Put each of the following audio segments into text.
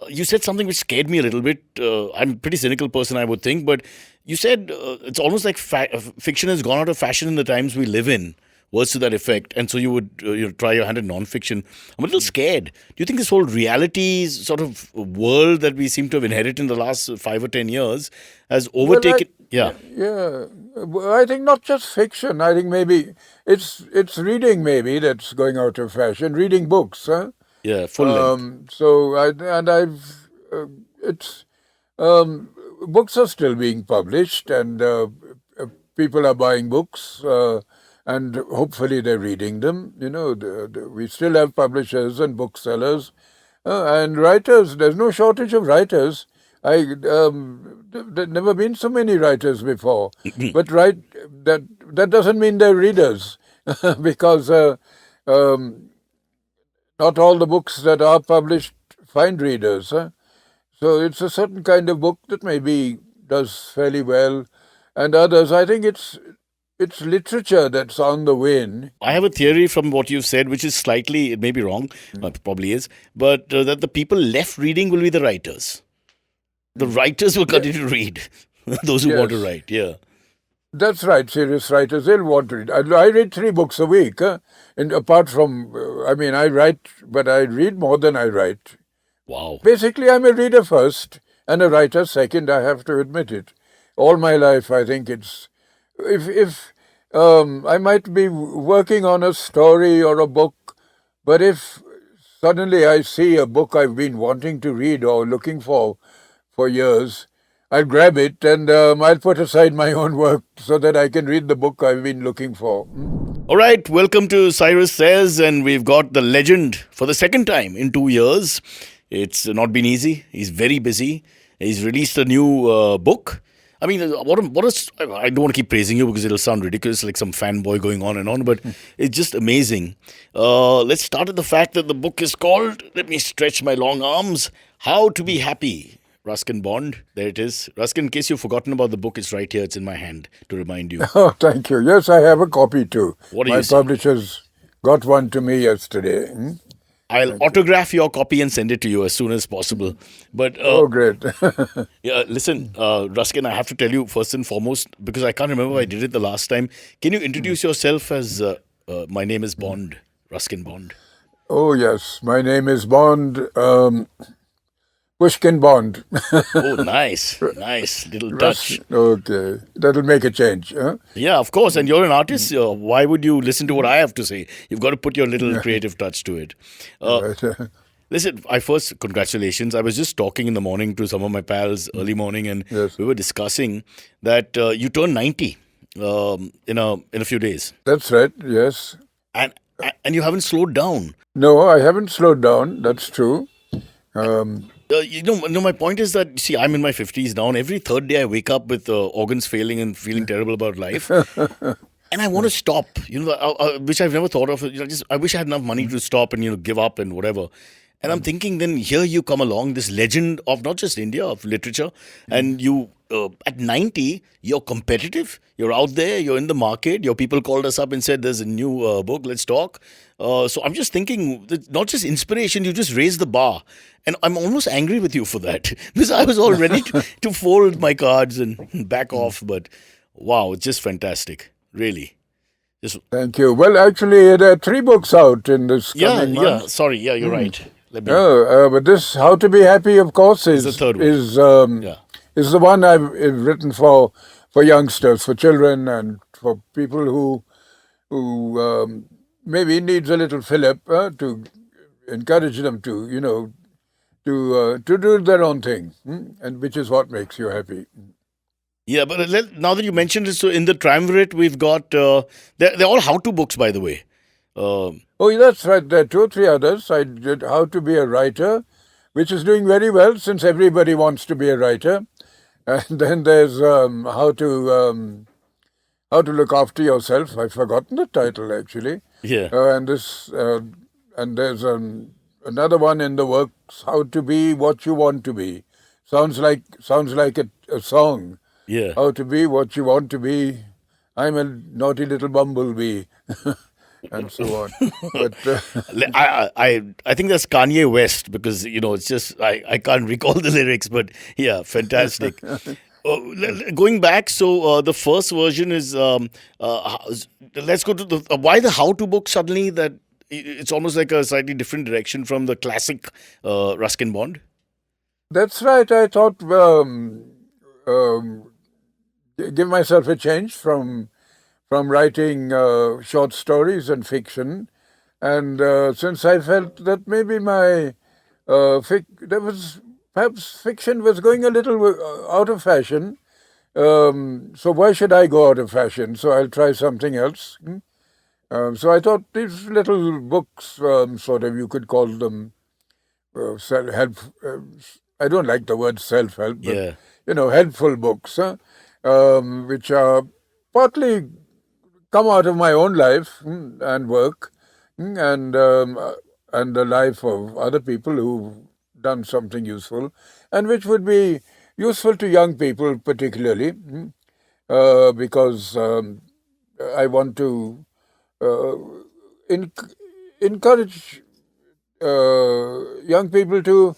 you said something which scared me a little bit. I'm a pretty cynical person, I would think, but you said it's almost like fiction has gone out of fashion in the times we live in. Words to that effect, and so you would try your hand at non-fiction. I'm a little scared. Do you think this whole reality sort of world that we seem to have inherited in the last 5 or 10 years has Well, overtaken? Yeah, yeah, I think not just fiction. I think maybe it's reading maybe that's going out of fashion. Reading books, huh? yeah, full length. So I've it's um, books are still being published, and people are buying books, and hopefully they're reading them. We still have publishers and booksellers, and writers. There's no shortage of writers. There've never been so many writers before, but that doesn't mean they're readers, because um, not all the books that are published find readers. Huh? So it's a certain kind of book that maybe does fairly well, and others. I think it's literature that's on the wane. I have a theory from what you've said, which is slightly, it may be wrong, probably is, but that the people left reading will be the writers. The writers will Yeah, continue to read. Those who want to yes, write, yeah. that's right. Serious writers, they'll want to read. I read 3 books a week, and apart from, I write, but I read more than I write. Wow. Basically, I'm a reader first and a writer second. I have to admit it. All my life, I think it's if I might be working on a story or a book, but if suddenly I see a book I've been wanting to read or looking for years, I'll grab it and I'll put aside my own work so that I can read the book I've been looking for. All right, welcome to Cyrus Says, and we've got the legend for the second time in 2 years. It's not been easy. He's very busy. He's released a new book. I mean, I don't want to keep praising you because it'll sound ridiculous, like some fanboy going on and on, but it's just amazing. Let's start at the fact that the book is called, let me stretch my long arms, How to Be Happy. Ruskin Bond, there it is. Ruskin, in case you've forgotten about the book, it's right here. It's in my hand to remind you. Oh, thank you. Yes, I have a copy too. What do My you say? publishers got one to me yesterday. I'll Thank you. autograph your copy and send it to you as soon as possible. But Oh, great. yeah, listen, Ruskin, I have to tell you first and foremost, because I can't remember if I did it the last time. Can you introduce yourself as my name is Bond, Ruskin Bond? Oh, yes. My name is Bond, Pushkin Bond. Oh, nice, nice little Russ. touch. Okay. That'll make a change. Huh? Yeah, of course. And you're an artist. Why would you listen to what I have to say? You've got to put your little creative touch to it. Uh, Right. Listen, congratulations. I was just talking in the morning to some of my pals early morning, and Yes. we were discussing that you turn 90 in a few days, That's right. Yes. and and you haven't slowed down. No, I haven't slowed down. That's true. Um, My point is that see, I'm in my 50s now, and every third day I wake up with organs failing and feeling terrible about life, and I want to stop. Which I've never thought of. Just I wish I had enough money to stop and give up and whatever. And I'm thinking, then here you come along, this legend of not just India, of literature, and you, at 90, you're competitive, you're out there, you're in the market. Your people called us up and said, there's a new book, let's talk. So I'm just thinking, that not just inspiration, you just raised the bar. And I'm almost angry with you for that, because I was all ready to fold my cards and back off. But wow, it's just fantastic, really. Just, Thank you. Well, actually, there are 3 books out in this yeah, coming yeah, month. sorry, yeah, you're right. Let me, Oh, but this "How to Be Happy," of course, is the third one. Yeah. is the one I've written for youngsters, for children, and for people who maybe needs a little fillip to encourage them to to do their own thing, and which is what makes you happy. Yeah, but now that you mentioned it, so in the triumvirate, we've got, they're all how to books, by the way. Um Oh, yeah, that's right. There are 2 or 3 others. I did "How to Be a Writer," which is doing very well since everybody wants to be a writer. And then there's how to look after yourself. I've forgotten the title actually. yeah. And there's another one in the works. "How to Be What You Want to Be." Sounds like a song. Yeah. How to be what you want to be. I'm a naughty little bumblebee. and so on. But I think that's Kanye West because it's just I can't recall the lyrics, but yeah, fantastic. Going back, so the first version is let's go to the why the how to book suddenly that it's almost like a slightly different direction from the classic Ruskin Bond. that's right. I thought um, give myself a change from writing short stories and fiction, and since I felt that maybe my there was perhaps fiction was going a little out of fashion. So why should I go out of fashion? So I'll try something else. So I thought these little books, sort of, you could call them self-help. I don't like the word self-help, but Yeah. helpful books, which are partly come out of my own life and work, and the life of other people who've done something useful, and which would be useful to young people particularly, because I want to uh, encourage young people to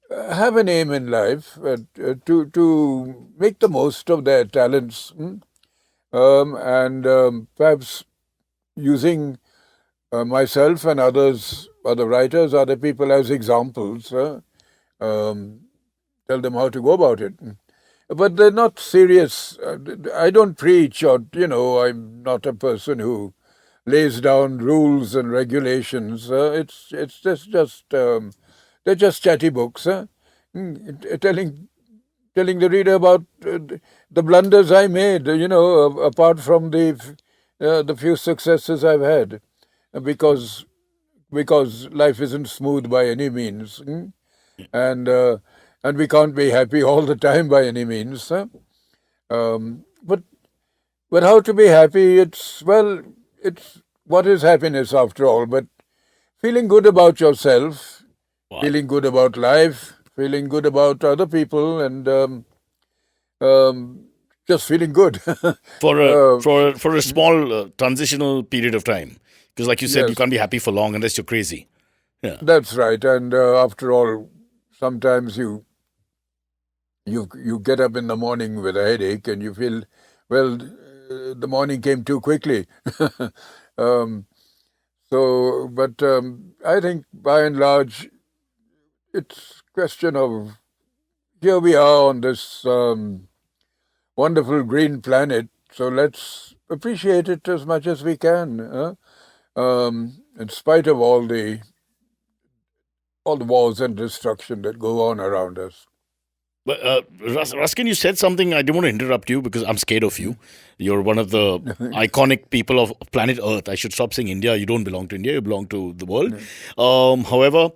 have an aim in life, to make the most of their talents, and perhaps using myself and other writers, other people as examples, um, tell them how to go about it. But they're not serious. I don't preach, or I'm not a person who lays down rules and regulations. It's just they're just chatty books, telling the reader about the blunders I made. Apart from the few successes I've had, because life isn't smooth by any means, and we can't be happy all the time by any means. But how to be happy? It's what is happiness after all? But feeling good about yourself, Wow. feeling good about life, feeling good about other people, and just feeling good. For a small transitional period of time, because like you said, you Yes, can't be happy for long unless you're crazy. Yeah. that's right. And after all, sometimes you get up in the morning with a headache, and you feel, well, the morning came too quickly. um, but I think by and large, it's question of, here we are on this wonderful green planet, so let's appreciate it as much as we can, in spite of all the wars and destruction that go on around us. But Ruskin, you said something. I didn't want to interrupt you because I'm scared of you. You're one of the iconic people of planet Earth. I should stop saying India. You don't belong to India. You belong to the world. However,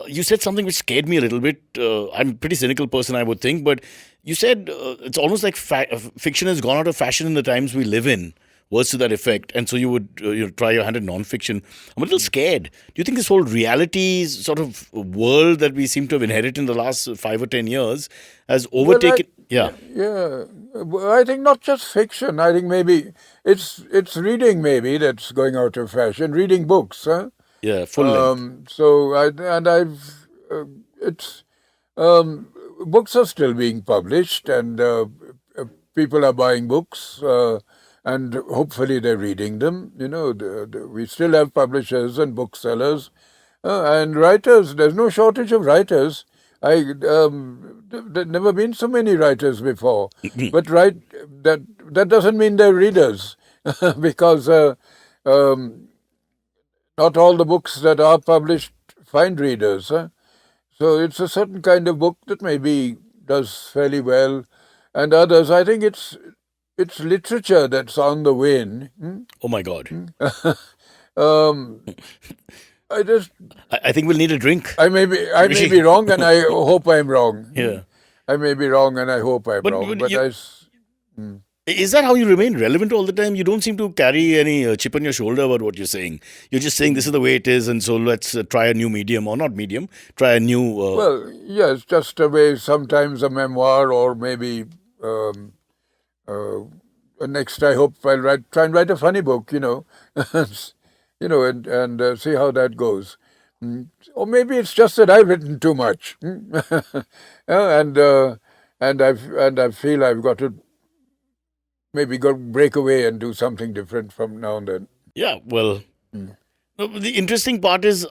you said something which scared me a little bit. I'm a pretty cynical person, I would think, but you said it's almost like fiction has gone out of fashion in the times we live in. Words to that effect, and so you would try your hand at non-fiction. I'm a little scared. Do you think this whole reality sort of world that we seem to have inherited in the last 5 or 10 years has Well, overtaken? Yeah, yeah, well, I think not just fiction. I think maybe it's reading maybe that's going out of fashion. Reading books, huh? yeah, full length. So I've it's books are still being published, and people are buying books, and hopefully they're reading them. We still have publishers and booksellers, and writers. There's no shortage of writers. There've never been so many writers before, but that doesn't mean they're readers, because not all the books that are published find readers. So it's a certain kind of book that maybe does fairly well, and others. I think it's literature that's on the wane. Oh my God. Um, I just I think we'll need a drink. I may be wrong, and I hope I'm wrong. Yeah. I may be wrong, and I hope I'm wrong. But But is that how you remain relevant all the time? You don't seem to carry any chip on your shoulder about what you're saying. You're just saying this is the way it is, and so let's try a new medium or not medium. Try a new. well, yes, just a way. Sometimes a memoir, or maybe um, uh, next. I hope I'll try and write a funny book. and see how that goes. Or maybe it's just that I've written too much. And I feel I've got to maybe break away and do something different from now and then. Yeah, well, Mm. the interesting part is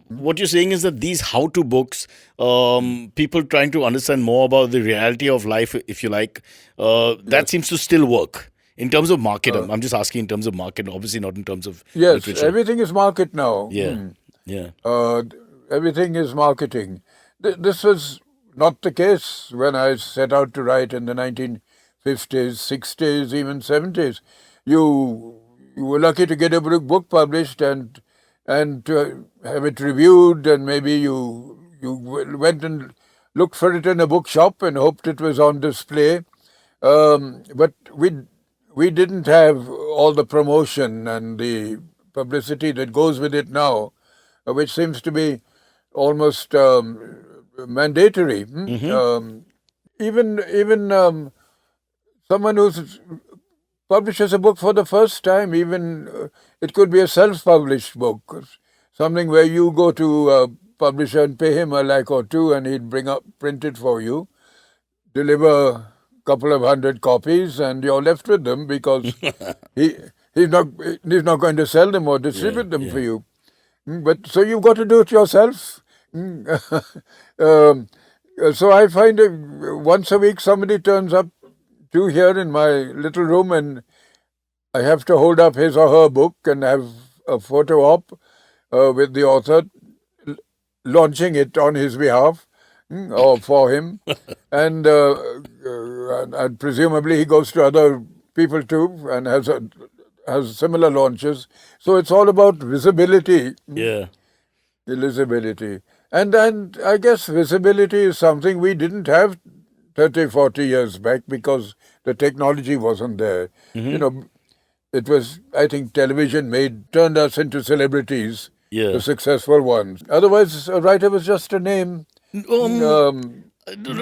what you're saying is that these how-to books, people trying to understand more about the reality of life, if you like, that Yes. seems to still work in terms of market. Uh, I'm just asking in terms of market, obviously not in terms of yes, literature. everything is market now. Yeah, yeah, Everything is marketing. This was not the case when I set out to write in the 1950s, 60s, even 70s. You were lucky to get a book published and to have it reviewed, and maybe you went and looked for it in a bookshop and hoped it was on display. But we didn't have all the promotion and the publicity that goes with it now, which seems to be almost mandatory. hmm Even someone who publishes a book for the first time, even it could be a self-published book, something where you go to a publisher and pay him a lakh or two, and he'd print it for you, deliver a couple of hundred copies, and you're left with them because he he's not going to sell them or yeah, distribute them for yeah. you. But so you've got to do it yourself. um, so I find once a week somebody turns up to here in my little room, and I have to hold up his or her book and have a photo op with the author launching it on his behalf or for him, and presumably he goes to other people too and has similar launches. So it's all about visibility. Yeah. Visibility. And I guess visibility is something we didn't have 30, 40 years back because the technology wasn't there. You hmm know, it was, I think, television turned us into celebrities, Yeah. the successful ones. Otherwise, a writer was just a name. Um, Um,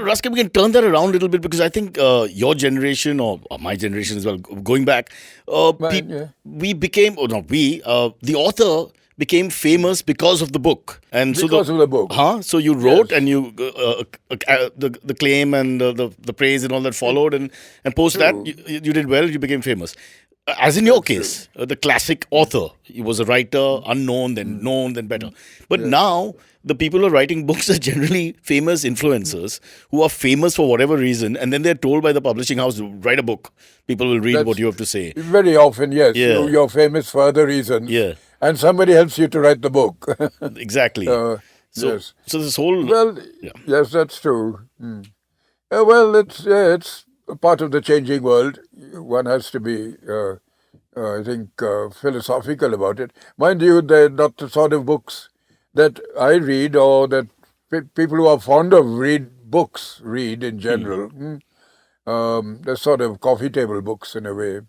Ruskin, we can turn that around a little bit because I think your generation or my generation as well, going back, yeah. we became, or not we, the author became famous because of the book, and so Because of the book. so you wrote Yes, and you the claim and the praise and all that followed, and post that true. you did well, you became famous. As in your That's true. case, the classic author, he was a writer, unknown, then known, then better. But Yes. now, the people who are writing books are generally famous influencers who are famous for whatever reason, and then they're told by the publishing house, write a book. People will read what That's you have to say. very often, yes. Yeah, You're famous for other reasons, yeah, and somebody helps you to write the book. exactly. uh, So, yes. so this whole, Well, yeah, yes, that's true. Well, it's a part of the changing world. One has to be, I think, philosophical about it. Mind you, they're not the sort of books that I read or that people who are fond of books read in general. They're sort of coffee table books in a way.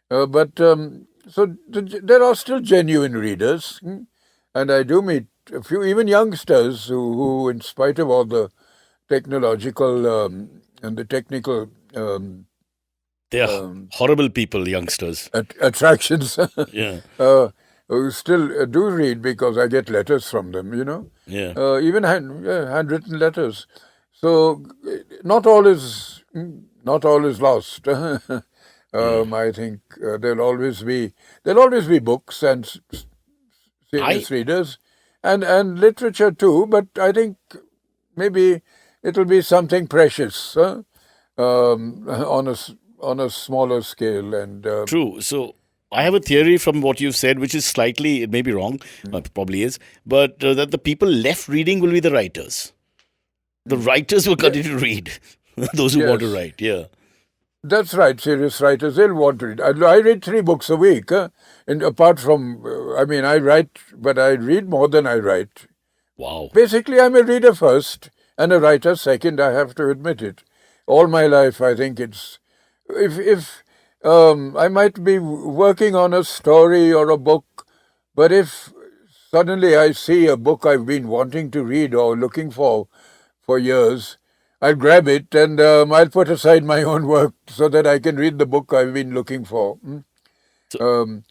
But there are still genuine readers, and I do meet a few, even youngsters, who in spite of all the technological and the technical they are um, horrible people, youngsters. attractions, Yeah, who still do read because I get letters from them, yeah. even handwritten letters. So not all is lost. Yeah. I think there'll always be books and I serious readers, and literature too. But I think maybe it'll be something precious, on a smaller scale. And True. So I have a theory from what you've said, which is slightly, it may be wrong, probably is, but that the people left reading will be the writers. The writers will yeah, continue to read. Those who want to yes, write. Yeah. that's right. Serious writers, they'll want to read. I read 3 books a week, and apart from, I mean, I write, but I read more than I write. Wow. Basically, I'm a reader first and a writer second. I have to admit it. All my life, I think it's if I might be working on a story or a book, but if suddenly I see a book I've been wanting to read or looking for years, I'll grab it and I'll put aside my own work so that I can read the book I've been looking for. So Um,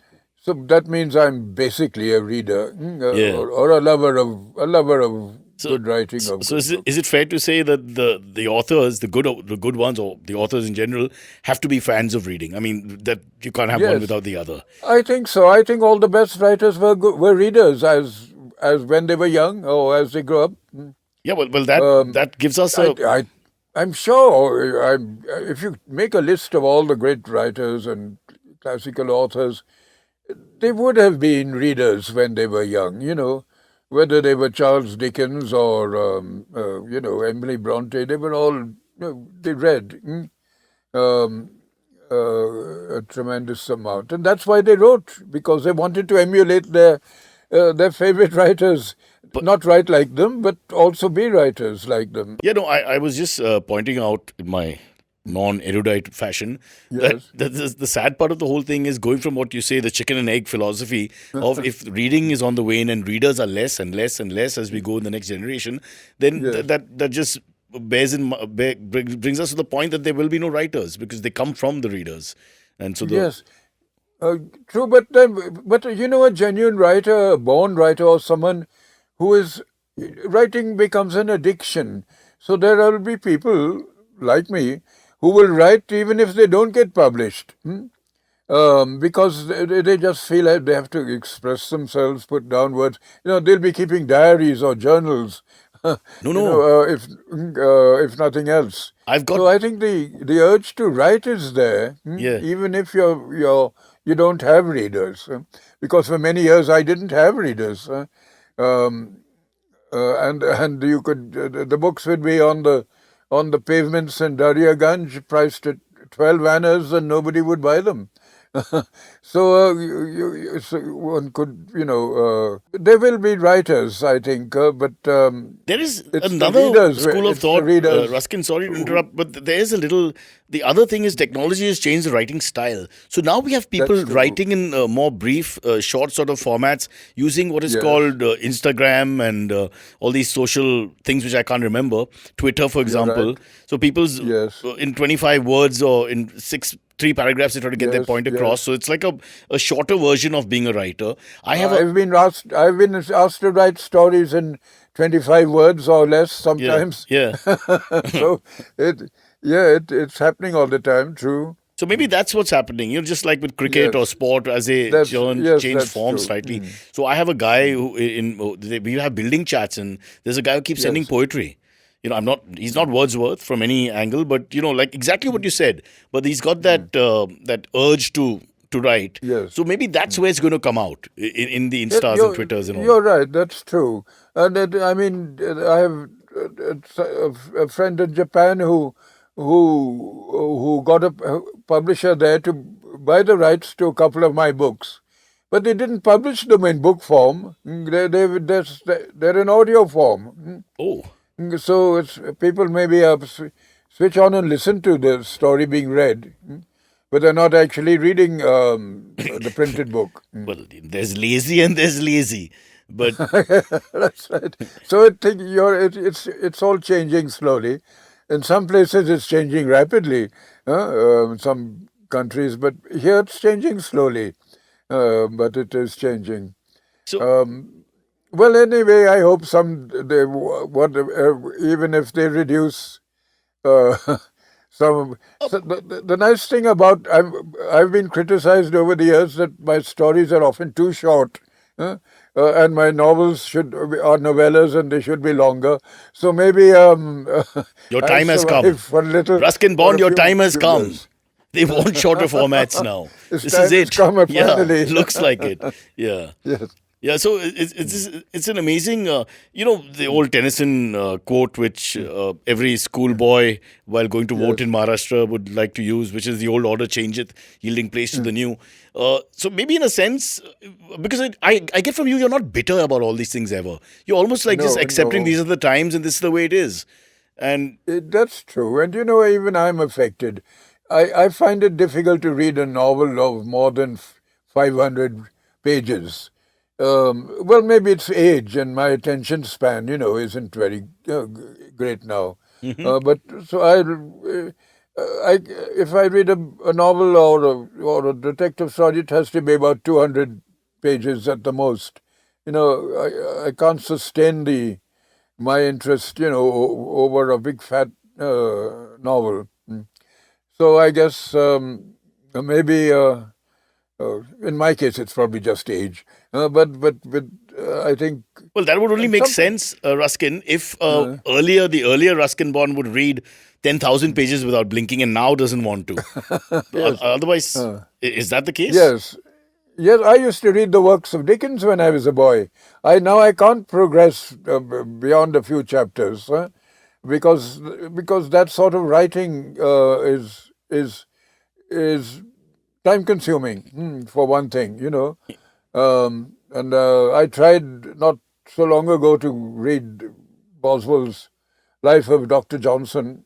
So that means I'm basically a reader, Yeah. or a lover of So, good writing, of so good is books. it fair to say that the authors, the good ones, or the authors in general, have to be fans of reading? I mean, that you can't have one Yes, without the other. I think so. I think all the best writers were readers as when they were young or as they grew up. Yeah, well, that Um, that gives us I, a I, I'm sure. If you make a list of all the great writers and classical authors, they would have been readers when they were young. Whether they were Charles Dickens or Emily Bronte, they were all they read. Um, a tremendous amount, and that's why they wrote, because they wanted to emulate their favorite writers, not write like them, but also be writers like them. Yeah, no, I was just pointing out in my non-erudite fashion that, Yes, the sad part of the whole thing is going from what you say, the chicken and egg philosophy of if reading is on the wane and readers are less and less and less as we go in the next generation, then yes, that just brings us to the point that there will be no writers because they come from the readers, and so the yes. Uh, True, but a genuine writer, a born writer, or someone who is writing becomes an addiction. So there will be people like me who will write even if they don't get published. Because they just feel like they have to express themselves, put down words. They'll be keeping diaries or journals, no, no, if nothing else. I've got So I think the urge to write is there, yeah. even if you don't have readers. Because for many years I didn't have readers, um, and you could the books would be on the pavements in Daryaganj, priced at 12 annas, and nobody would buy them. So, so one could, there will be writers, I think, but There is it's the another readers. school of It's the thought, readers Ruskin, sorry to who. interrupt, but there is a little. The other thing is technology has changed the writing style. So now we have people That's true. writing in more brief, short sort of formats using what is Yes, called Instagram and all these social things which I can't remember. Twitter, for you're right. example. So people's Yes, in 25 words or in three paragraphs, they try to get their yes, point across. yes. So it's like a shorter version of being a writer. I have a I've been asked to write stories in 25 words or less yeah, sometimes. yeah. So it, yeah, it's happening all the time. True. So maybe that's what's happening. Just like with cricket or Yes, sport, as they change that's form true. slightly. So I have a guy we have building chats, and there's a guy who keeps sending Yes, poetry. He's not Wordsworth from any angle, but like exactly what you said. But he's got that urge to write. yes. So maybe that's where it's going to come out in the Yeah, Instas and You're Twitters and all. you're right. That's true. And I mean, I have a friend in Japan who got a publisher there to buy the rights to a couple of my books, but they didn't publish them in book form. They're in audio form. Oh, So people maybe switch on and listen to the story being read, but they're not actually reading the printed book. well, there's lazy and there's lazy, but That's right. So it's all changing slowly. In some places, it's changing rapidly. Some countries, but here it's changing slowly. But it is changing. so Um, well, anyway, I hope even if they reduce uh, some. So the nice thing about I've been criticized over the years that my stories are often too short. And my novels are novellas and they should be longer. So maybe your I'll time has come. survive for Ruskin for Bond, a your few time has few come. years. They want shorter formats now. This This is time has it. come Yeah, finally. looks like it. Yeah. Yes, Yeah, so it's an amazing, the old Tennyson quote, which every schoolboy, while going to vote in yes. Maharashtra, would like to use, which is the old order changeth, yielding place to the new. So maybe in a sense, because I get from you, you're not bitter about all these things ever. You're almost like just No, accepting no. these are the times and this is the way it is. And That's true. And even I'm affected. I find it difficult to read a novel of more than 500 pages. Well, maybe it's age and my attention span, isn't very great now. But so if I read a novel or a detective story, it has to be about 200 pages at the most. I can't sustain my interest, over a big fat novel. So I guess maybe in my case it's probably just age, but I think Well, that would only make some sense, Ruskin, if the earlier Ruskin Bond would read 10,000 pages without blinking and now doesn't want to. yes, Otherwise, is that the case? yes. Yes, I used to read the works of Dickens when I was a boy. I can't progress beyond a few chapters, because that sort of writing is time consuming, for one thing. And I tried not so long ago to read Boswell's Life of Dr. Johnson,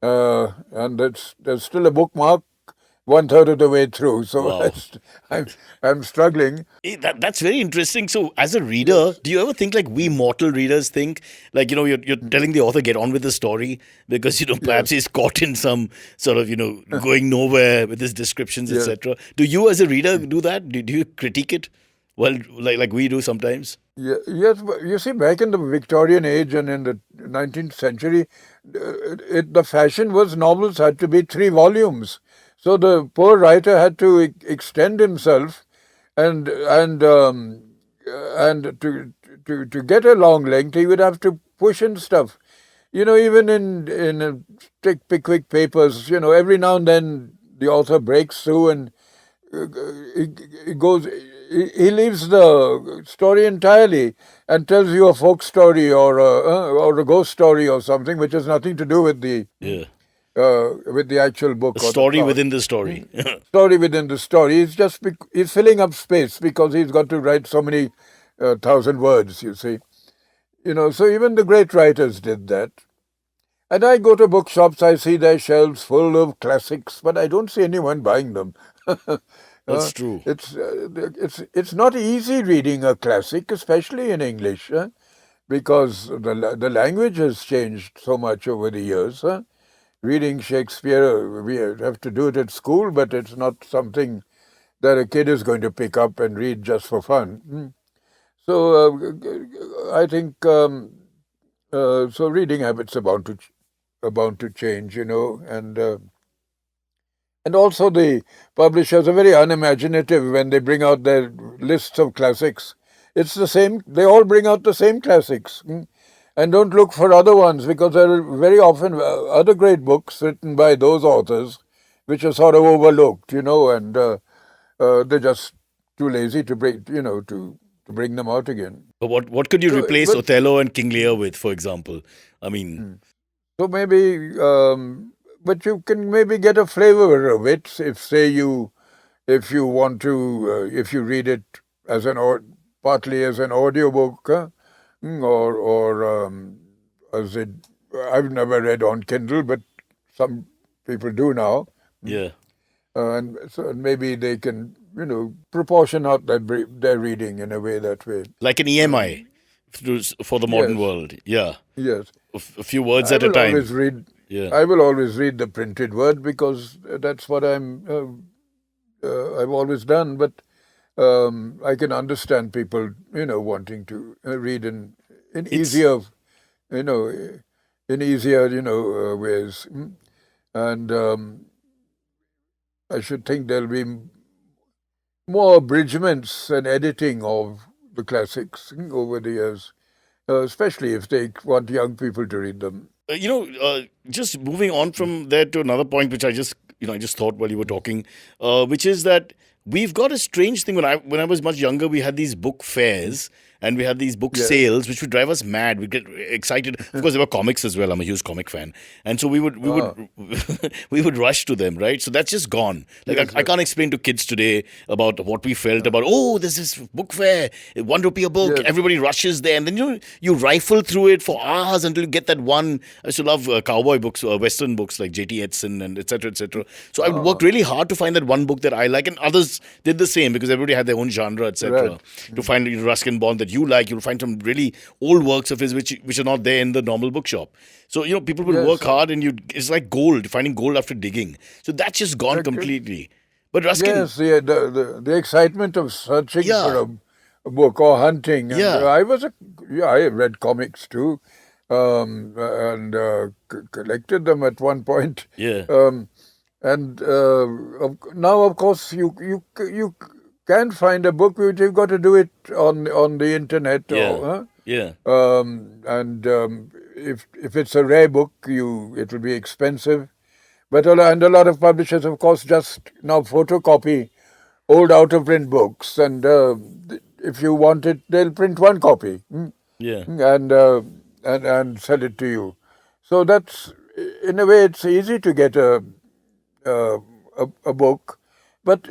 and there's still a bookmark one third of the way through. So Wow. I'm struggling. That's very interesting. So, as a reader, do you ever think like we mortal readers think? Like, you're telling the author, get on with the story because, perhaps he's caught in some sort of, going nowhere with his descriptions, Yeah. etc. Do you, as a reader, do that? Do you critique it? Well, like we do sometimes. Yeah, yes, but you see, back in the Victorian age and in the 19th century, the fashion was novels had to be 3 volumes. So the poor writer had to extend himself, and to get a long length, he would have to push in stuff. Even in take Pickwick Papers, every now and then the author breaks through and he goes. He leaves the story entirely and tells you a folk story or a ghost story or something, which has nothing to do Yeah. with the actual book A or the story plot. within the story. Story within the story. He's filling up space because he's got to write so many thousand words. You see, So even the great writers did that. And I go to bookshops, I see their shelves full of classics, but I don't see anyone buying them. That's true. It's not easy reading a classic, especially in English, because the language has changed so much over the years. Reading Shakespeare, we have to do it at school, but it's not something that a kid is going to pick up and read just for fun. So I think so. Reading habits are bound to change, and also the publishers are very unimaginative when they bring out their lists of classics. It's the same, they all bring out the same classics, and don't look for other ones because there are very often other great books written by those authors which are sort of overlooked, and they're just too lazy to bring them out again. But what could you So, replace but Othello and King Lear with, for example? I mean, So maybe, but you can maybe get a flavor of it if you want to, if you read it partly as an audiobook, or as it. I've never read on Kindle, but some people do now, yeah. and so maybe they can, proportion out their reading in a that way. Like an EMI for the modern Yes, world. Yeah. yes. A few words I at a will time. always read. Yeah. I will always read the printed word because that's what I've always done. But I can understand people, wanting to read in It's easier, you know, in easier, ways. And I should think there'll be more abridgments and editing of the classics over the years, especially if they want young people to read them. just moving on from there to another point, which I just thought while you were talking, which is that we've got a strange thing. When I was much younger, we had these book fairs and we had these book Yeah. sales, which would drive us mad. We'd get excited. Of course, there were comics as well. I'm a huge comic fan, and so we would we would rush to them. Right, so that's just gone. Like Yes, I can't explain to kids today about what we felt about. Oh, there's this book fair, ₹1 a book. yes, Everybody rushes there, and then you rifle through it for hours until you get that one. I used to love cowboy books, Western books like J.T. Edson and etc. etc. So I worked really hard to find that one book that I like, and others did the same because everybody had their own genre, etc. right. To find Ruskin Bond, the that you like, you'll find some really old works of his which are not there in the normal bookshop. So people will Yes, work hard, and it's like gold, finding gold after digging. So that's just gone completely. But Ruskin, yes, the excitement of searching for yeah, a book or hunting, and yeah, I read comics too, and collected them at one point, yeah, um, and now of course you can find a book, but you've got to do it on the internet yeah, or. yeah, And if it's a rare book, it will be expensive. But a lot of publishers, of course, just now photocopy old out of print books, and if you want it, they'll print one copy, yeah. and sell it to you. So that's, in a way, it's easy to get uh, a book, but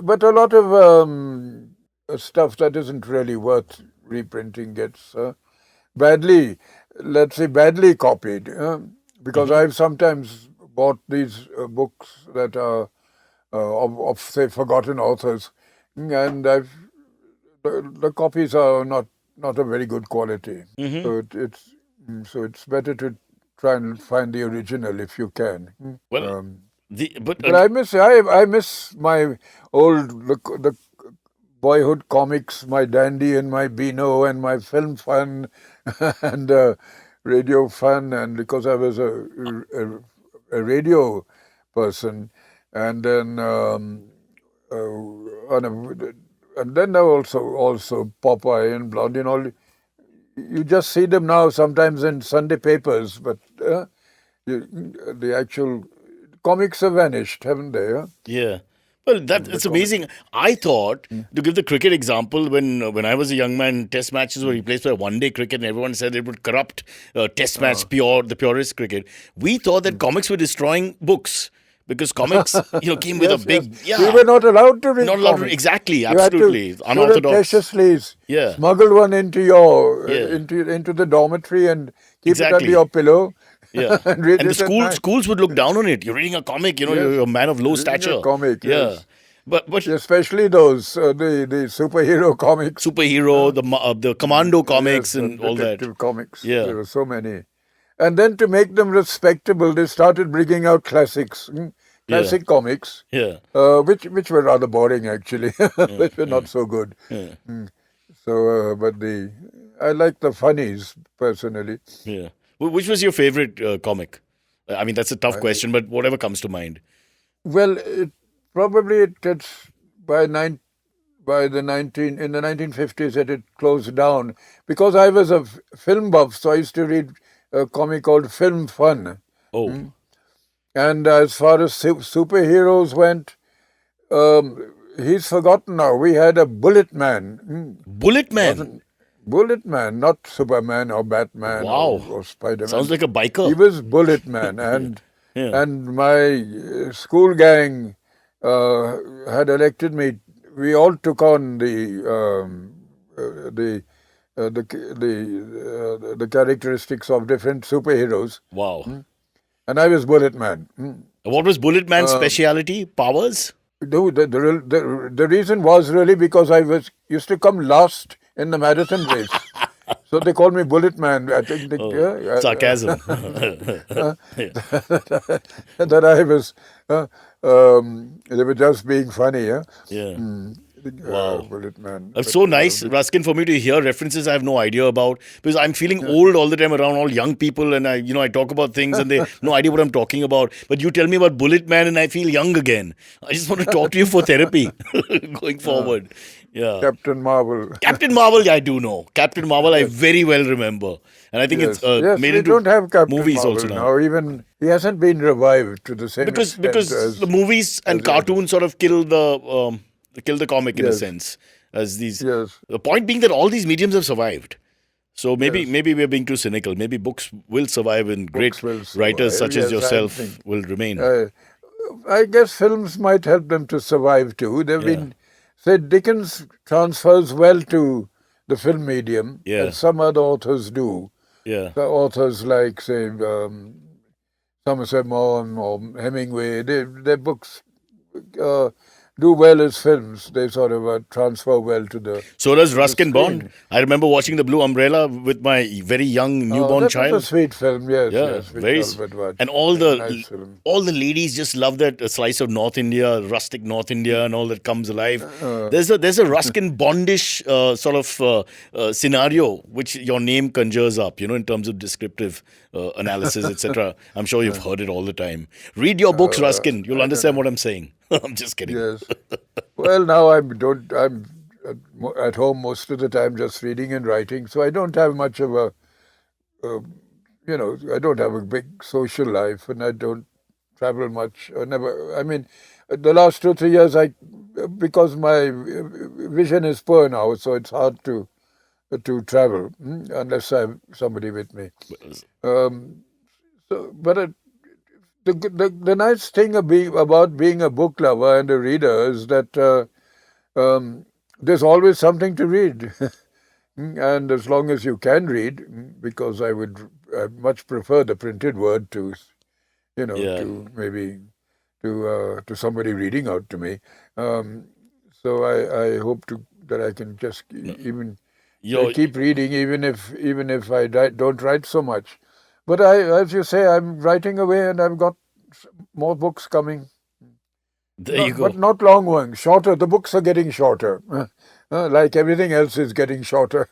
but a lot of stuff that isn't really worth reprinting gets badly, let's say, badly copied. Because Mm-hmm. I've sometimes bought these books that are of, say, forgotten authors, and the copies are not a very good quality. Mm-hmm. So it's better to try and find the original if you can. Well, Um, but but I miss my old the boyhood comics, my Dandy and my Beano and my film fun and radio fun, and because I was a radio person, and then and then also Popeye and Blondie and all. You just see them now sometimes in Sunday papers, but the actual comics have vanished, haven't they? yeah. Well, The it's comic. amazing. I thought, to give the cricket example, when I was a young man, Test matches were replaced by one-day cricket, and everyone said it would corrupt Test match, the purest cricket. We thought that comics were destroying books because comics, came with a Yes, yes. big, We were not allowed to not read allowed to, comics. exactly, You had to absolutely unorthodox. surreptitiously Yeah, smuggle one into your yeah, into the dormitory and keep it under exactly. your pillow Yeah. and read And the it at night. schools would look down on it. You're reading a comic, Yes, you're a man of low reading a stature. comic. Yeah. Yes, But especially those the superhero comics. superhero, the commando Yes, comics and and all that. detective comics. Yeah. There were so many. And then to make them respectable, they started bringing out classics, Yeah. classic comics, Yeah. which were rather boring actually, which were not so good. Yeah. So, but I like the funnies personally. Yeah. Which was your favorite comic? I mean, that's a tough I, question, but whatever comes to mind. well, it's by the 1950s that it closed down, because I was a film buff, so I used to read a comic called Film Fun. Oh, And as far as superheroes went, he's forgotten now. We had a Bullet Man. Bullet Man. Wasn't Bullet Man, not Superman or Batman Wow. or Spider Sounds Man. like a He biker. was Bullet Man, and Yeah. and my school gang had elected me. We all took on the characteristics of different superheroes, Wow. and I was Bullet Man. What was Bullet Man's speciality? Powers? No, the reason was really because I used to come last in the marathon race. So they called me Bullet Man. I think Sarcasm. that I was, they were just being funny. Yeah. Wow. Bullet Man. It's But, so nice, Ruskin, for me to hear references I have no idea about, because I'm feeling old all the time around all young people, and I talk about things and they have no idea what I'm talking about. But you tell me about Bullet Man and I feel young again. I just want to talk to you for therapy going forward. Yeah. Captain Marvel. Captain Marvel, yeah, I do know. Captain Marvel, I very well remember. And I think it's Yes, made we into don't have Captain movies Marvel also now. Even he hasn't been revived to the same because extent as the movies and as cartoons sort of kill the comic in a Yes. sense. As these, Yes. the point being that all these mediums have survived. So maybe Yes. maybe we're being too cynical. Maybe books will survive, and great Books will writers survive. such as Yes, I yourself think. will remain. I guess films might help them to survive too. They've Yeah. been, say, Dickens transfers well to the film medium, Yeah. as some other authors do. Yeah, The authors like, say, Somerset Maugham or Hemingway, their books do well as films. They sort of transfer well So does to the Ruskin Bond. screen. I remember watching The Blue Umbrella with my very young newborn That was a child. sweet film, yes, Yeah, yes, which Albert and watched. all A nice film. the ladies just love that slice of North India, rustic North India, and all that comes alive. Uh, There's a Ruskin Bondish sort of scenario which your name conjures up, in terms of descriptive analysis, etc. I'm sure you've heard it all the time. Read your books, Ruskin. You'll I don't understand know. what I'm saying. I'm just kidding. Yes. Well, now I'm at home most of the time just reading and writing, so I don't have much of a I don't have a big social life, and I don't travel much. Or never. I mean, the last 2 3 years, because my vision is poor now, so it's hard to travel unless I have somebody with me. Um, but the nice thing about being a book lover and a reader is that there's always something to read. And as long as you can read, because I much prefer the printed word Yeah. to maybe to somebody reading out to me. Um, so I hope that I can just even You're, keep reading, even if I don't write so much. But as you say, I'm writing away, and I've got more books coming. there you go. But not long ones, shorter. The books are getting shorter. Like everything else is getting shorter.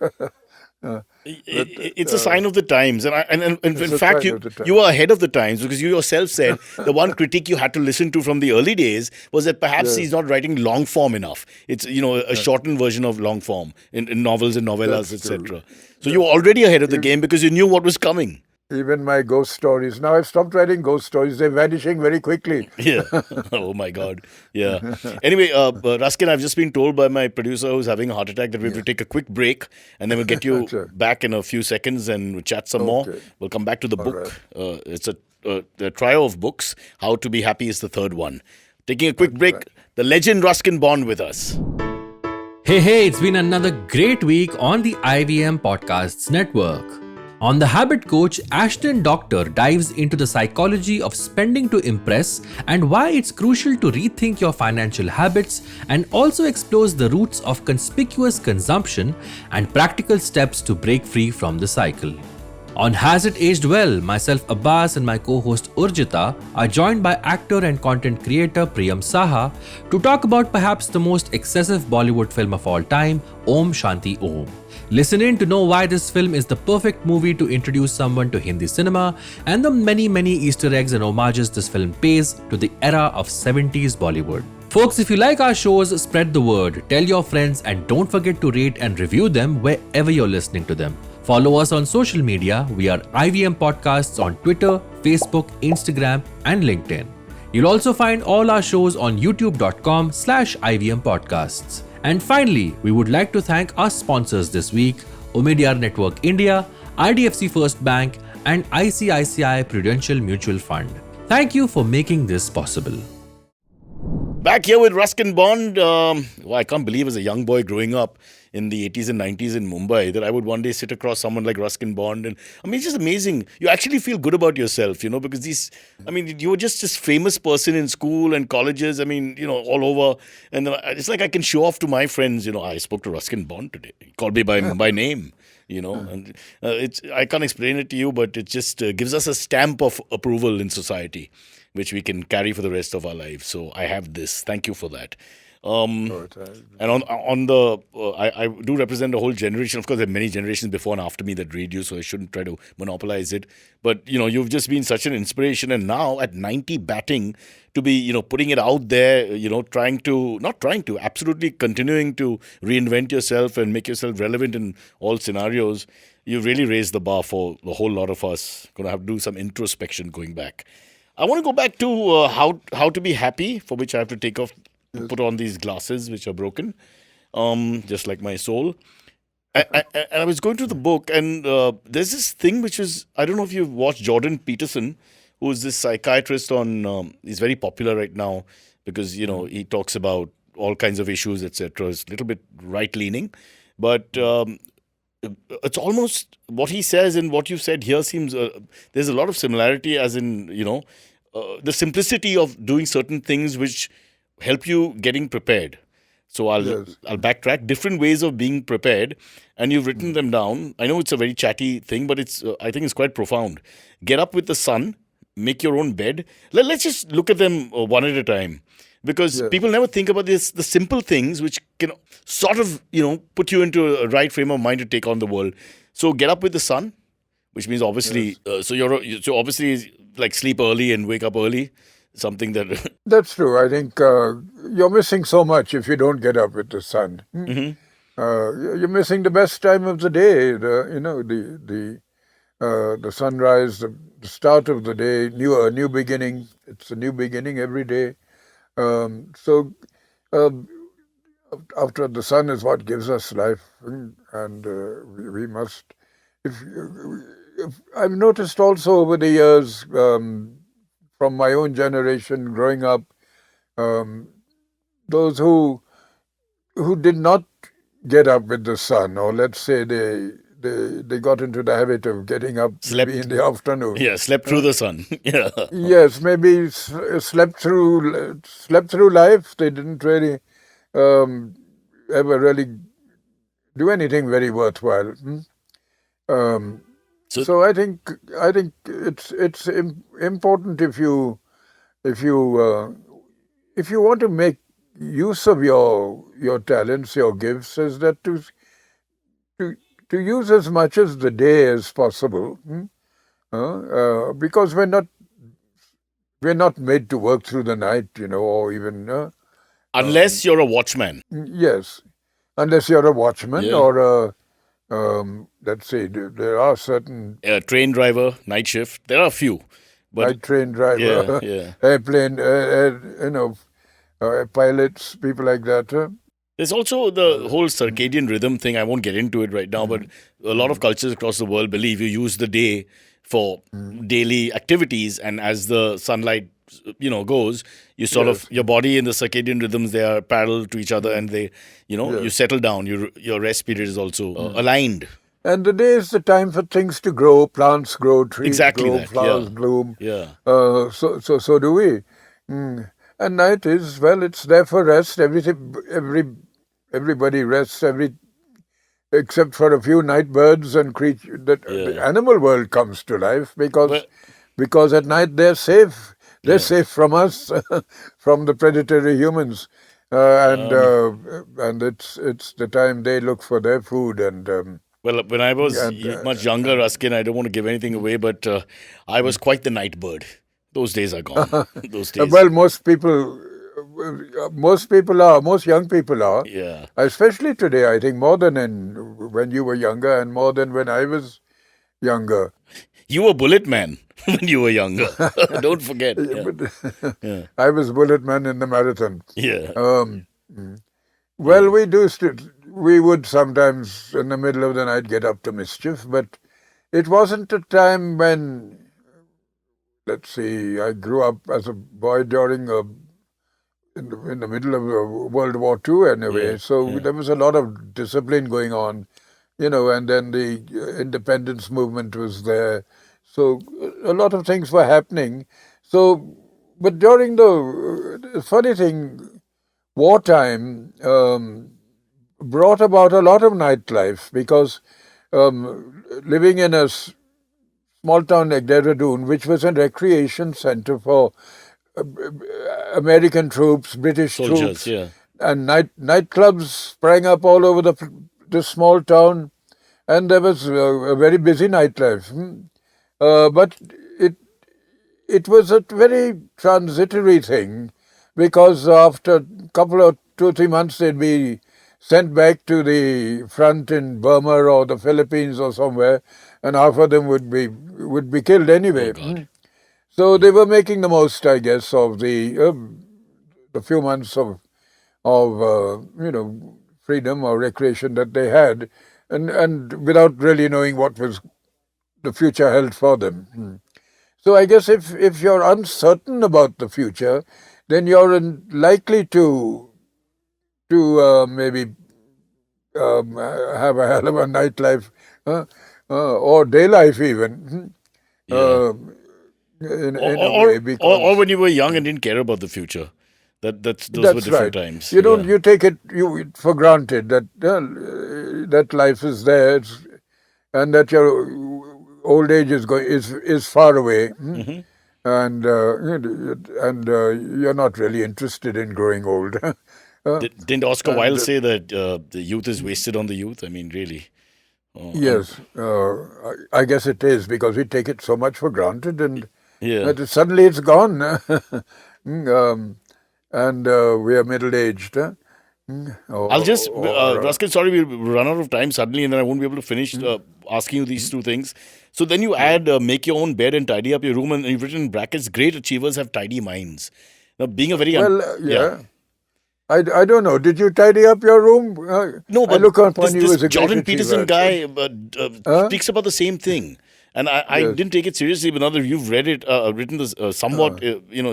It's a sign of the times, and in It's a fact, sign of the time. you are ahead of the times, because you yourself said the one critique you had to listen to from the early days was that perhaps he's Yes, not writing long form enough. It's a shortened version of long form in novels and novellas, that's true. etc. So you were already ahead of the game because you knew what was coming. Even my ghost stories. Now I've stopped writing ghost stories. They're vanishing very quickly. Yeah. Oh my God. Yeah. Anyway, Ruskin, I've just been told by my producer who's having a heart attack that we have to take a quick break, and then we'll get you Sure. back in a few seconds and we'll chat some more. Okay. We'll come back to the All book. right. It's a trio of books. How to Be Happy is the third one. Taking a quick break. right. The legend Ruskin Bond with us. Hey, it's been another great week on the IVM Podcasts Network. On The Habit Coach, Ashton Doctor dives into the psychology of spending to impress and why it's crucial to rethink your financial habits, and also explores the roots of conspicuous consumption and practical steps to break free from the cycle. On Has It Aged Well, myself Abbas and my co-host Urjita are joined by actor and content creator Priyam Saha to talk about perhaps the most excessive Bollywood film of all time, Om Shanti Om. Listen in to know why this film is the perfect movie to introduce someone to Hindi cinema, and the many Easter eggs and homages this film pays to the era of 70s Bollywood. Folks, if you like our shows, spread the word, tell your friends, and don't forget to rate and review them wherever you're listening to them. Follow us on social media. We are IVM Podcasts on Twitter, Facebook, Instagram, and LinkedIn. You'll also find all our shows on youtube.com/IVM Podcasts. And finally, we would like to thank our sponsors this week, Omidyar Network India, IDFC First Bank, and ICICI Prudential Mutual Fund. Thank you for making this possible. Back here with Ruskin Bond. I can't believe as a young boy growing up in the 80s and 90s in Mumbai that I would one day sit across someone like Ruskin Bond. And I mean, it's just amazing. You actually feel good about yourself, because you were just this famous person in school and colleges, all over. And then it's like I can show off to my friends, I spoke to Ruskin Bond today. He called me by name. And I can't explain it to you, but it just gives us a stamp of approval in society, which we can carry for the rest of our lives. So I have this. Thank you for that. And I do represent a whole generation. Of course, there are many generations before and after me that read you, so I shouldn't try to monopolize it. But you've just been such an inspiration, and now at 90 batting, to be putting it out there, absolutely continuing to reinvent yourself and make yourself relevant in all scenarios. You've really raised the bar for the whole lot of us. Going to have to do some introspection going back. I want to go back to how to be happy, for which I have to put on these glasses which are broken, just like my soul. And I was going through the book, and there's this thing which is, I don't know if you've watched Jordan Peterson, who's this psychiatrist he's very popular right now because, he talks about all kinds of issues, etc. It's a little bit right-leaning, but it's almost what he says and what you said here seems there's a lot of similarity, as in the simplicity of doing certain things which help you getting prepared. So Yes. I'll backtrack. Different ways of being prepared, and you've written them down. I know it's a very chatty thing, but it's I think it's quite profound. Get up with the sun, make your own bed. Let's just look at them one at a time, because Yes. people never think about this. The simple things which can sort of put you into a right frame of mind to take on the world. So get up with the sun, which means obviously so obviously like sleep early and wake up early. Something that That's true. I think you're missing so much if you don't get up with the sun. You're missing the best time of the day. The sunrise, the start of the day, a new beginning. It's a new beginning every day. So after the sun is what gives us life, and we must. If I've noticed also over the years, from my own generation growing up, those who did not get up with the sun, or let's say they got into the habit of getting up maybe in the afternoon. Yeah, slept through the sun. Yeah. Yes, maybe slept through life. They didn't really ever really do anything very worthwhile. So I think it's important if you want to make use of your talents, your gifts, is that to use as much as the day as possible, because we're not made to work through the night, or even Unless you're a watchman. yes, unless you're a watchman or a let's say there are certain Train driver, night shift. There are a few. But night train driver, airplane, pilots, people like that. There's also the whole circadian rhythm thing. I won't get into it right now, but a lot of cultures across the world believe you use the day for daily activities, and as the sunlight goes, you sort of your body and the circadian rhythms, they are parallel to each other, and they you settle down. Your rest period is also aligned. And the day is the time for things to grow, plants grow, trees grow, that, flowers bloom. Yeah. So do we. And night is, well, it's there for rest. Everybody rests, except for a few night birds and creatures. The animal world comes to life because at night they're safe. They're safe from us, from the predatory humans, and it's the time they look for their food and. Well, when I was much younger, Ruskin, I don't want to give anything away, but I was quite the night bird. Those days are gone. Those days. Well, most young people are. Yeah. Especially today, I think, more than when you were younger and more than when I was younger. You were bullet man when you were younger. Don't forget. Yeah. I was bullet man in the marathon. Yeah. Well, we would sometimes in the middle of the night get up to mischief, but it wasn't a time when, let's see, I grew up as a boy during in the middle of World War II anyway, so there was a lot of discipline going on, and then the independence movement was there. So a lot of things were happening. So, but during the funny thing, wartime brought about a lot of nightlife because living in a small town like Dehradun, which was a recreation center for American troops, British Soldiers, troops, and nightclubs sprang up all over the small town, and there was a very busy nightlife. But it was a very transitory thing, because after a couple of 2 or 3 months they'd be sent back to the front in Burma or the Philippines or somewhere, and half of them would be killed anyway. So they were making the most, I guess, of the few months of freedom or recreation that they had, and without really knowing what was the future held for them. So I guess if you're uncertain about the future, then you're likely to maybe have a hell of a nightlife or day life even. In a way, or when you were young and didn't care about the future. Those were different times. You don't. Yeah. You take it for granted that that life is there, and that your old age is far away, and you're not really interested in growing old. Didn't Oscar Wilde say that the youth is wasted on the youth? I mean, really. Yes, I guess it is, because we take it so much for granted, and Yeah. that suddenly it's gone. And we are middle-aged. I'll just, Ruskin, sorry, we'll run out of time suddenly, and then I won't be able to finish asking you these two things. So then you add make your own bed and tidy up your room, and you've written in brackets, great achievers have tidy minds. Now, being a very... yeah. I don't know. Did you tidy up your room? No, but I look upon you this as a great Jordan achiever. Peterson guy speaks about the same thing. And I didn't take it seriously, but now that you've read it, written this somewhat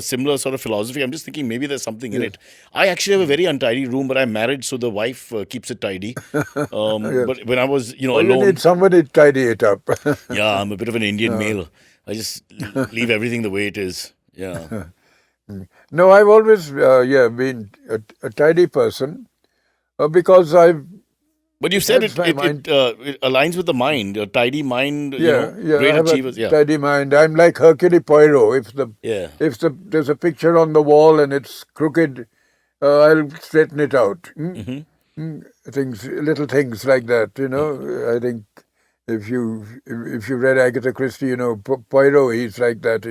similar sort of philosophy, I'm just thinking maybe there's something in it. I actually have a very untidy room, but I'm married, so the wife keeps it tidy. But when I was alone... You need somebody to tidy it up. Yeah, I'm a bit of an Indian male. I just leave everything the way it is. Yeah. No, I've always been a tidy person, because I've... But you said it That's my mind. aligns with the mind, a tidy mind, great I have achievers. a tidy mind. I'm like Hercule Poirot. Yeah. If there's a picture on the wall and it's crooked, I'll straighten it out. Little things like that. I think if you read Agatha Christie, Poirot, he's like that.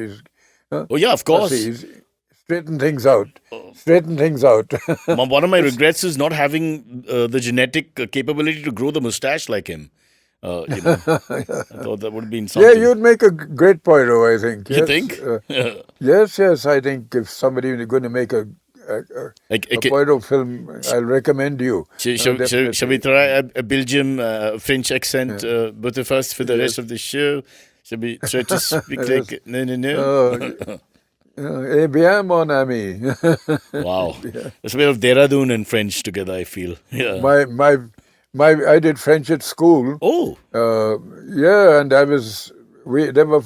Oh yeah, of course. He's straighten things out. Straighten things out. One of my regrets is not having the genetic capability to grow the mustache like him. I thought that would have been something. Yeah, you'd make a great Poirot, I think. You think? Yes. I think if somebody is going to make a Poirot film, I'll recommend you. Shall we try a Belgium French accent but the first for the rest of the show? Shall we try to speak like... No. Eh bien, mon ami. Wow. There's a bit of Dehradun and French together, I feel. Yeah. I did French at school. Oh. And there were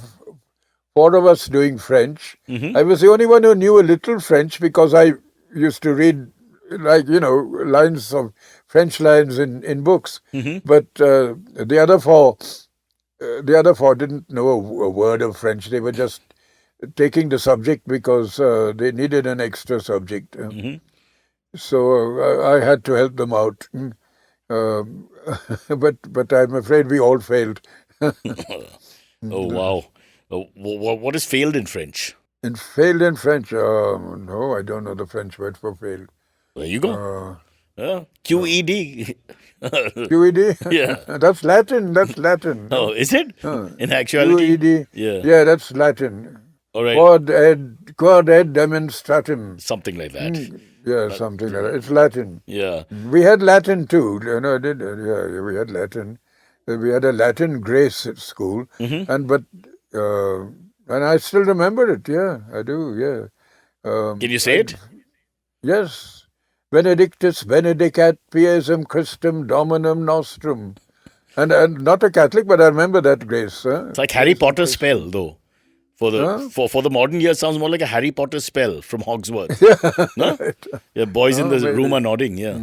4 of us doing French. I was the only one who knew a little French, because I used to read, lines of French lines in books. But the other four didn't know a word of French. They were just taking the subject because they needed an extra subject. So I had to help them out. But I'm afraid we all failed. Oh, wow. What is failed in French? Failed in French? No, I don't know the French word for failed. There you go. QED. QED? Yeah. That's Latin. Oh, is it? In actuality? QED? Yeah, that's Latin. All right. Quod ed demonstratum. Something like that. Something like that. It's Latin. Yeah. We had Latin too. We had Latin. We had a Latin grace at school, and I still remember it. Yeah, I do. Yeah. Can you say it? Yes. Benedictus benedicat piesum Christum Dominum nostrum. And not a Catholic, but I remember that grace. It's like Harry Potter spell, though. For the modern year, it sounds more like a Harry Potter spell from Hogsworth. No? Yeah, boys in the room are nodding. Yeah.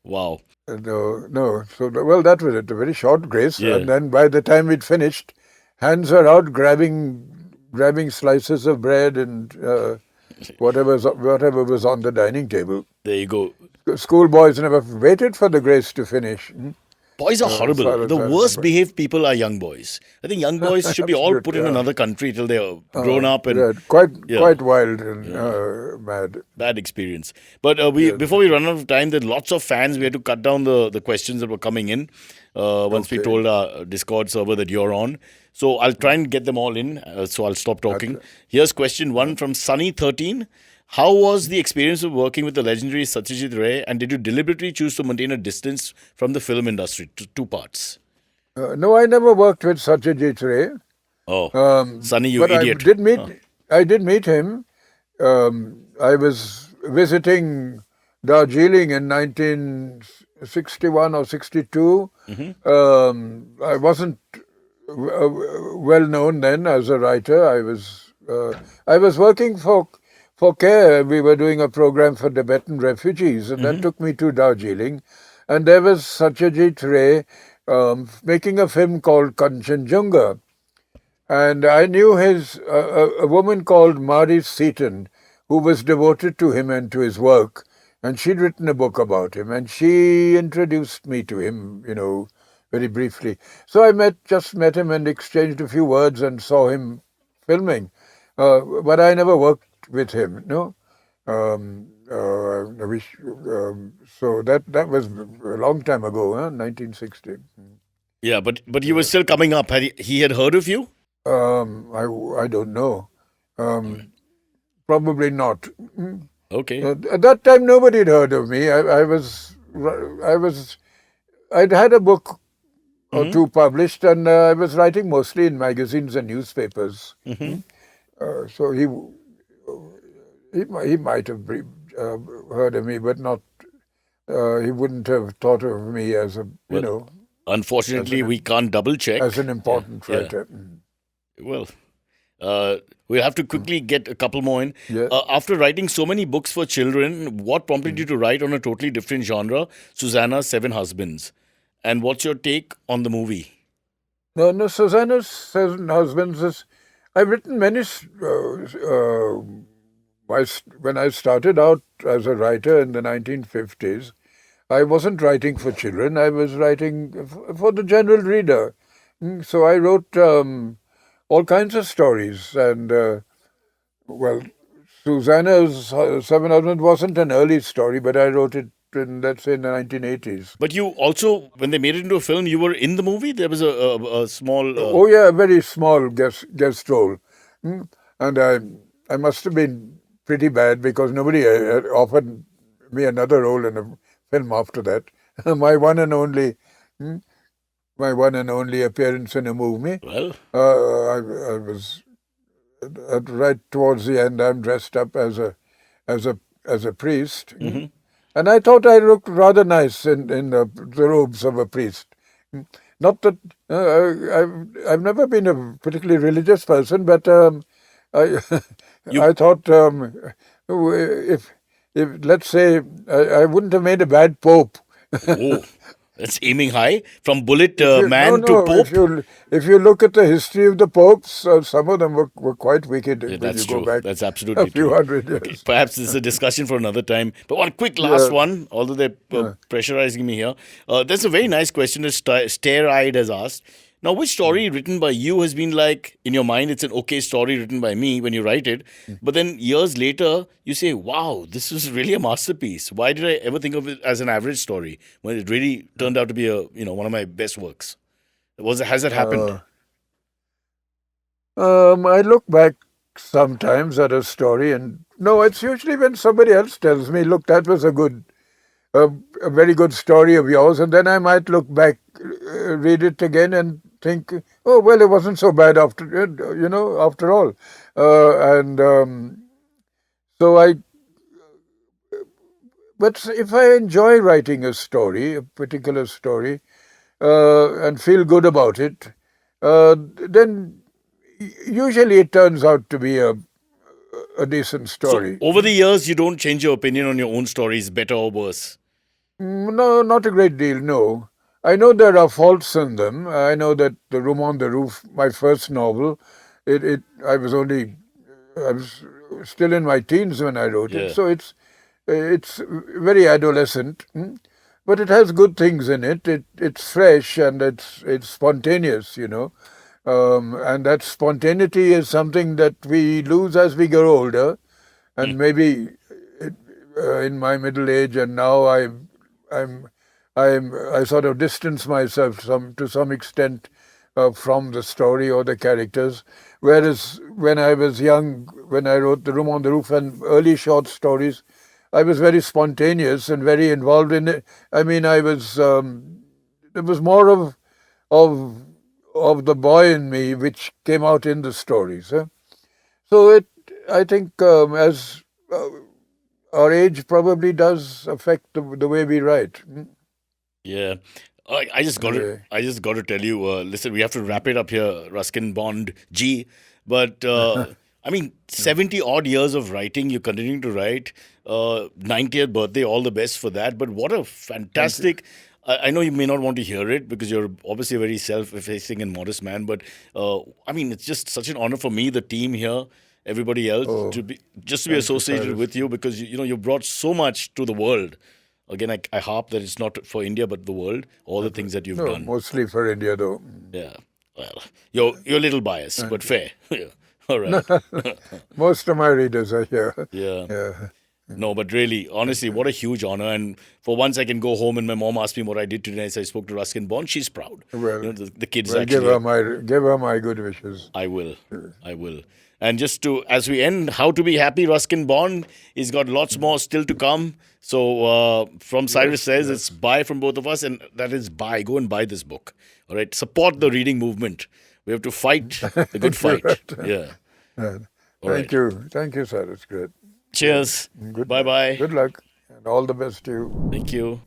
Wow. No. So, that was it. A very short grace. Yeah. And then by the time we'd finished, hands were out grabbing slices of bread and whatever was on the dining table. There you go. Schoolboys never waited for the grace to finish. Boys are horrible. The worst behaved people are young boys. I think young boys should be all put in another country till they're grown up. And quite wild and mad. Bad experience. But before we run out of time, there are lots of fans. We had to cut down the questions that were coming in once we told our Discord server that you're on. So I'll try and get them all in. So I'll stop talking. Here's question 1 from Sunny13. How was the experience of working with the legendary Satyajit Ray, and did you deliberately choose to maintain a distance from the film industry? 2 parts. No, I never worked with Satyajit Ray. Oh, Sunny, you but idiot. I did meet him. I was visiting Darjeeling in 1961 or 62. I wasn't well known then as a writer. I was working for for CARE, we were doing a program for Tibetan refugees, and that took me to Darjeeling. And there was Satyajit Ray making a film called Kanchenjunga. And I knew a woman called Mari Seaton, who was devoted to him and to his work. And she'd written a book about him, and she introduced me to him, very briefly. So I just met him and exchanged a few words and saw him filming. But I never worked with him, no. So that was a long time ago, 1960. Yeah, but you were still coming up. He had heard of you? I don't know. Probably not. Okay. At that time, nobody had heard of me. I'd had a book or two published, and I was writing mostly in magazines and newspapers. So he might have heard of me, but not. He wouldn't have thought of me as Unfortunately, we can't double check. as an important writer. Well, we'll have to quickly get a couple more in. Yeah. After writing so many books for children, what prompted you to write on a totally different genre, Susanna's Seven Husbands? And what's your take on the movie? No, Susanna's Seven Husbands is. I've written many. When I started out as a writer in the 1950s, I wasn't writing for children. I was writing for the general reader. So I wrote all kinds of stories. And, Susanna's Seven Husbands wasn't an early story, but I wrote it in, let's say, in the 1980s. But you also, when they made it into a film, you were in the movie? There was a small... Oh, yeah, a very small guest role. And I must have been pretty bad because nobody had offered me another role in a film after that. my one and only appearance in a movie. Well, I was right towards the end. I'm dressed up as a priest, and I thought I looked rather nice in the robes of a priest. Not that I've never been a particularly religious person, but I thought if let's say I wouldn't have made a bad pope. oh, that's aiming high. From bullet No, man to pope. If you look at the history of the popes, some of them were quite wicked. Yeah, when that's you go true. back That's absolutely a few true. hundred years. Okay, perhaps this is a discussion for another time. But one quick last one, although they're pressurizing me here. There's a very nice question that Stare-Eyed has asked. Now, which story written by you has been like, in your mind, it's an okay story written by me when you write it, but then years later, you say, wow, this was really a masterpiece. Why did I ever think of it as an average story when it really turned out to be one of my best works? Has that happened? I look back sometimes at a story, and no, it's usually when somebody else tells me, look, that was a very good story of yours, and then I might look back, read it again, and think, oh well, it wasn't so bad after all, so But if I enjoy writing a story, a particular story, and feel good about it, then usually it turns out to be a decent story. So over the years, you don't change your opinion on your own stories, better or worse? No, not a great deal, no. I know there are faults in them. I know that The Room on the Roof, my first novel, I was still in my teens when I wrote it, so it's very adolescent, but it has good things in it. It's fresh and it's spontaneous, and that spontaneity is something that we lose as we grow older, and maybe in my middle age, and now I sort of distance myself to some extent from the story or the characters. Whereas when I was young, when I wrote The Room on the Roof and early short stories, I was very spontaneous and very involved in it. I mean, there was more of the boy in me which came out in the stories. So I think as our age probably does affect the way we write. Yeah. I just got to tell you, listen, we have to wrap it up here, Ruskin Bond G. But I mean, 70 odd years of writing, you're continuing to write. 90th birthday, all the best for that. But what a fantastic. I know you may not want to hear it because you're obviously a very self-effacing and modest man. But I mean, it's just such an honor for me, the team here, everybody else, to be associated with you because you brought so much to the world. Again, I harp that it's not for India but the world. All the things that you've done. Mostly for India, though. Yeah. Well, you're a little biased, but fair. Yeah. All right. Most of my readers are here. Yeah. No, but really, honestly, what a huge honor. And for once I can go home and my mom asked me what I did today. I said I spoke to Ruskin Bond. She's proud. Well, the kids well, actually. give her my good wishes. I will. I will. And just as we end, How to Be Happy, Ruskin Bond, he's got lots more still to come. So from Cyrus says, it's buy from both of us. And that is buy. Go and buy this book. All right. Support the reading movement. We have to fight the good fight. Yeah. Thank you. Thank you, sir. It's great. Cheers. Bye-bye. Good luck and all the best to you. Thank you.